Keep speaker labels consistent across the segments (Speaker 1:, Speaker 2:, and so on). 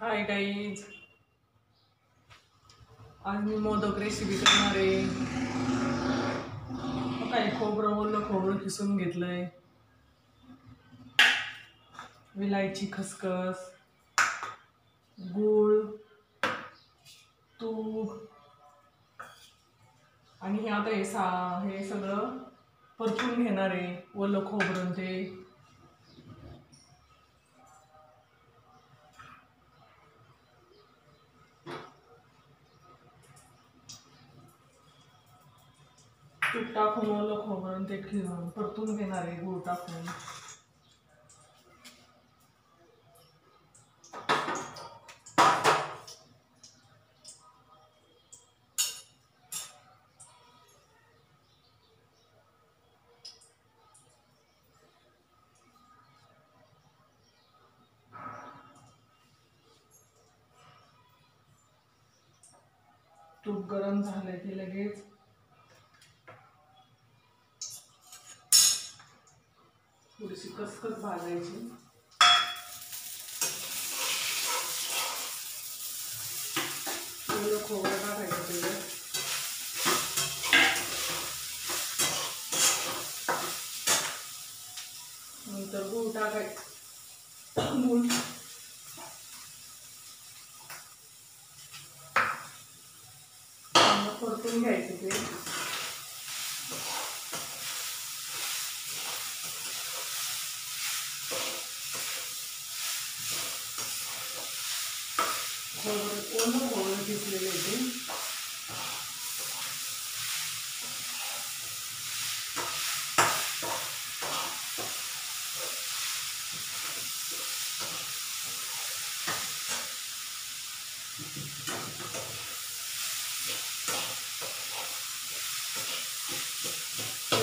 Speaker 1: Hi guys, आज मी modak recipe करणार आहे. काही खोबरं ओलं खोबरं किसून घेतलंय, विलायची, खसखस, गूळ, तूप आणि हे आता हे सगळं परतून घेणार आहे. ओलं खोबरं ते तूप टाकून ओलं खोबरं ते परतून घेणार आहे गूळ टाकून. तूप गरम झालं की लगेच थोडीशी खसखस भाजायची. ओलं खोबरं टाकायचं त्याच्यात. नंतर गूळ टाकायचं. गूळ परतून घ्यायचं ते. ओलं खोबरं किसलेलं आहे ते.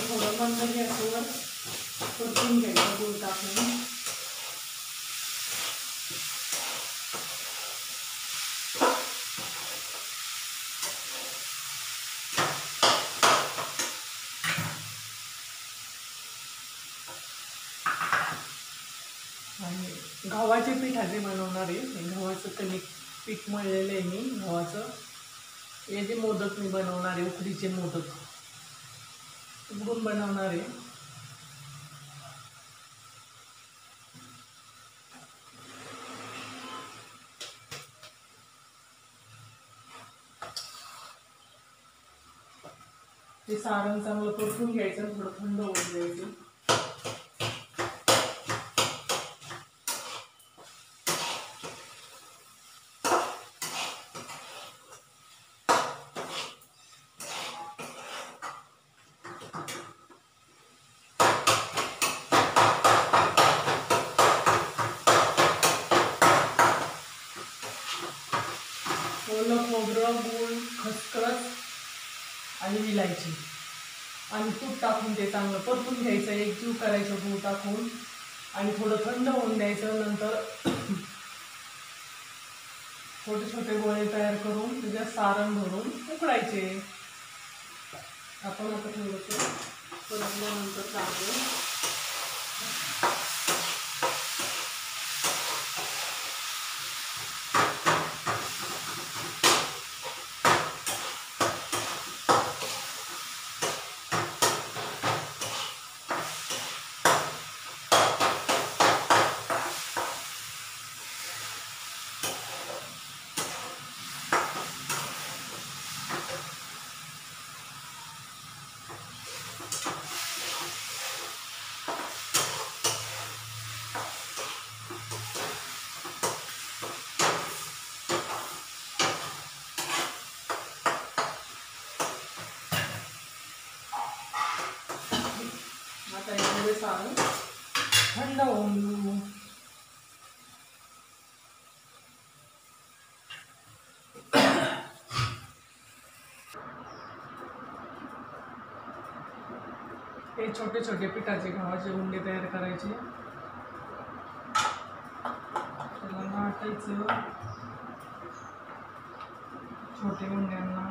Speaker 1: थोडं मंद गॅसवर परतून घ्यायचं गूळ टाकून. आणि गव्हाचे पिठाचे बनवणार आहे. गव्हाचं कणिक पीठ मळलेलं आहे मी गव्हाचं. हे जे मोदक मी बनवणार आहे, उकडीचे मोदक उकडून बनवणार आहे. ते सारण चांगलं परतून घ्यायचं, थोडं थंड होऊन द्यायचं. ओलं खोबरं, गूळ, खसखस आणि विलायची आणि तूप टाकून ते चांगलं परतून घ्यायचं. एकजीव करायचं गूळ टाकून आणि थोडं थंड होऊन द्यायचं. नंतर छोटे छोटे गोळे तयार करून त्याच्यात सारण भरून उकडायचे. आपण आता थोडंसं परतल्यानंतर चांगलं आता यामध्ये सारण थंड होऊन देऊ. हे छोटे छोटे पिठाचे गव्हाचे उंडे तयार करायचे. त्याला लाटायचं छोटे उंड्यांना.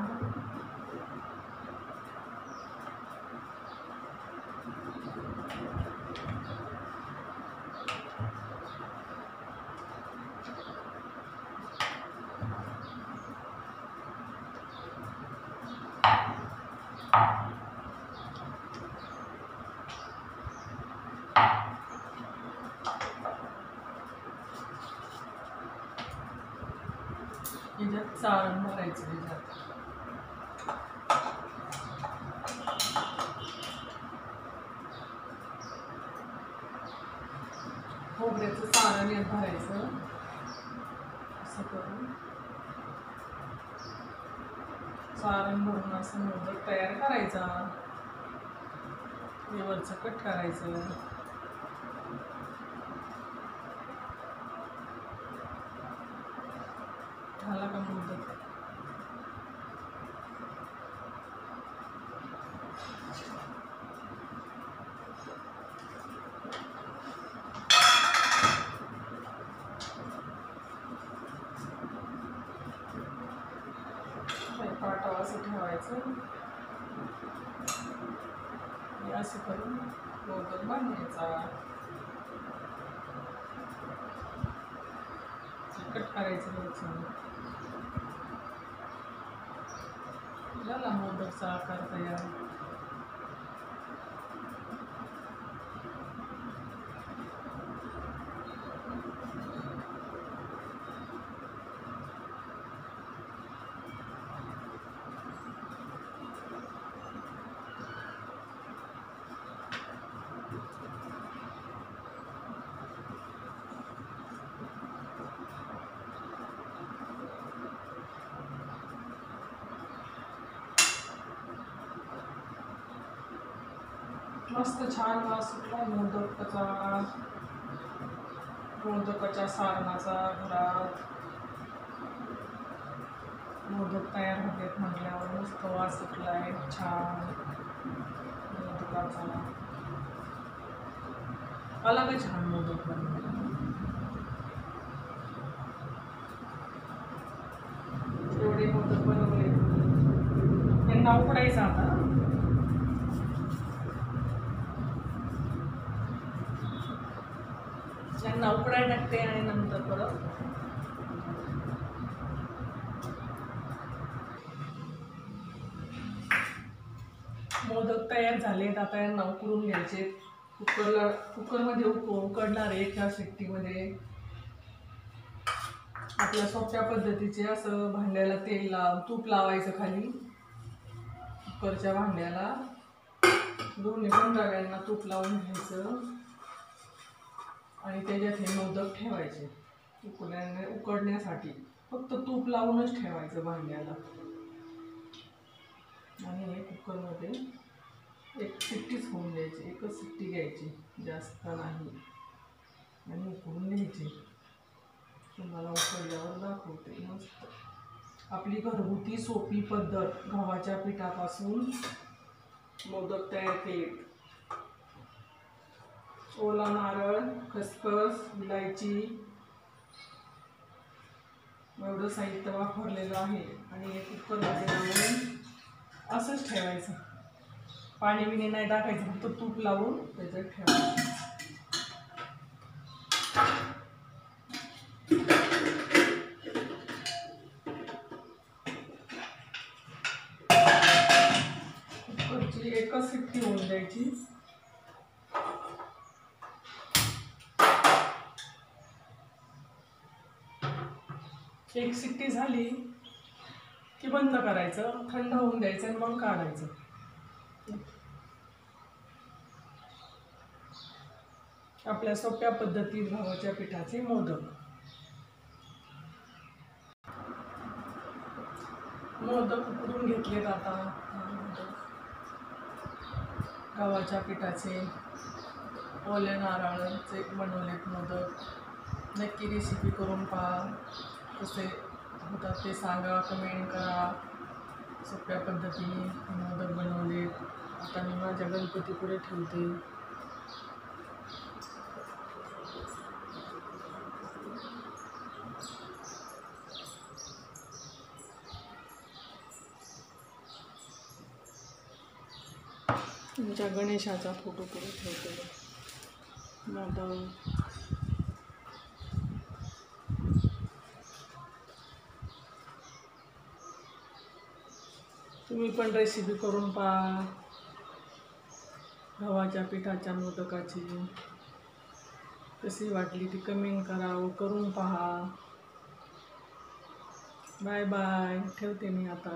Speaker 1: ह्याच्यात सारण भरायचं. ह्याच्यात खोबऱ्याचं सारण यात भरायचं. असं करून सारण भरून असं मोदक तयार करायचा. वरचं कट करायचं. झाला का मोदक? पाटावर असं ठेवायचं. असं करून मोदक बांधायचा. कट करायचं वरचं. झाला मोदकचा आकार तयार. मस्त छान वास सुटला मोदकाच्या सारणाचा. घरात मोदक तयार होतात म्हटल्यावर मस्त वास सुटलाय छान मोदकाचा. आला का छान मोदक बनवायला? एवढे मोदक बनवले. यांना उकडायचं आता. यांना उकडाय टाकते आणि नंतर परत मोदक तयार झालेत. आता यांना उकडून घ्यायचे. कुकरमध्ये उकडणार आहे. एका शिट्टीमध्ये. आपल्या सोप्या पद्धतीचे असं भांड्याला तूप लावायचं खाली कुकरच्या भांड्याला. दोन्ही पण रव्यांना तूप लावून घ्यायचं आणि त्याच्यात हे मोदक ठेवायचे उकडण्यासाठी. फक्त तूप लावूनच ठेवायचं भांड्याला. आणि हे कुकरमध्ये एक शिट्टीच होऊन द्यायची. एकच शिट्टी घ्यायची, जास्त नाही. आणि उकडून घ्यायची. तुम्हाला उकडल्यावर दाखवते. मस्त आपली घरगुती सोपी पद्धत. गव्हाच्या पिठापासून मोदक तयार केले. ओला नारळ, खसखस, इलायची एवढं साहित्य वापरलेलं आहे. आणि एक कुकरमध्ये लावून असंच ठेवायचं. पाणी बिणी नाही टाकायचं. फक्त तूप लावून त्याच्यात ठेवायचं. कुकरची एकच शिट्टी होऊन द्यायची. एक शिट्टी झाली की बंद करायचं. थंड होऊन द्यायचं आणि मग काढायचं. आपल्या सोप्या पद्धतीत गव्हाच्या पिठाचे मोदक. मोदक उकडून घेतलेत आता. गव्हाच्या पिठाचे ओल्या नारळाचे बनवलेत मोदक. नक्की रेसिपी करून पहा. कसे होतात ते सांगा, कमेंट करा. सोप्या पद्धतीने मोदक बनवलेत. आता मी माझ्या गणपतीपुढे ठेवते. तुमच्या गणेशाचा फोटो पुढे ठेवते. मोदक तुम्ही पण रेसिपी करून पहा गव्हाच्या पिठाच्या मोदकाची. कशी वाटली ती कमेंट करा व करून पहा. बाय बाय, ठेवते मी आता.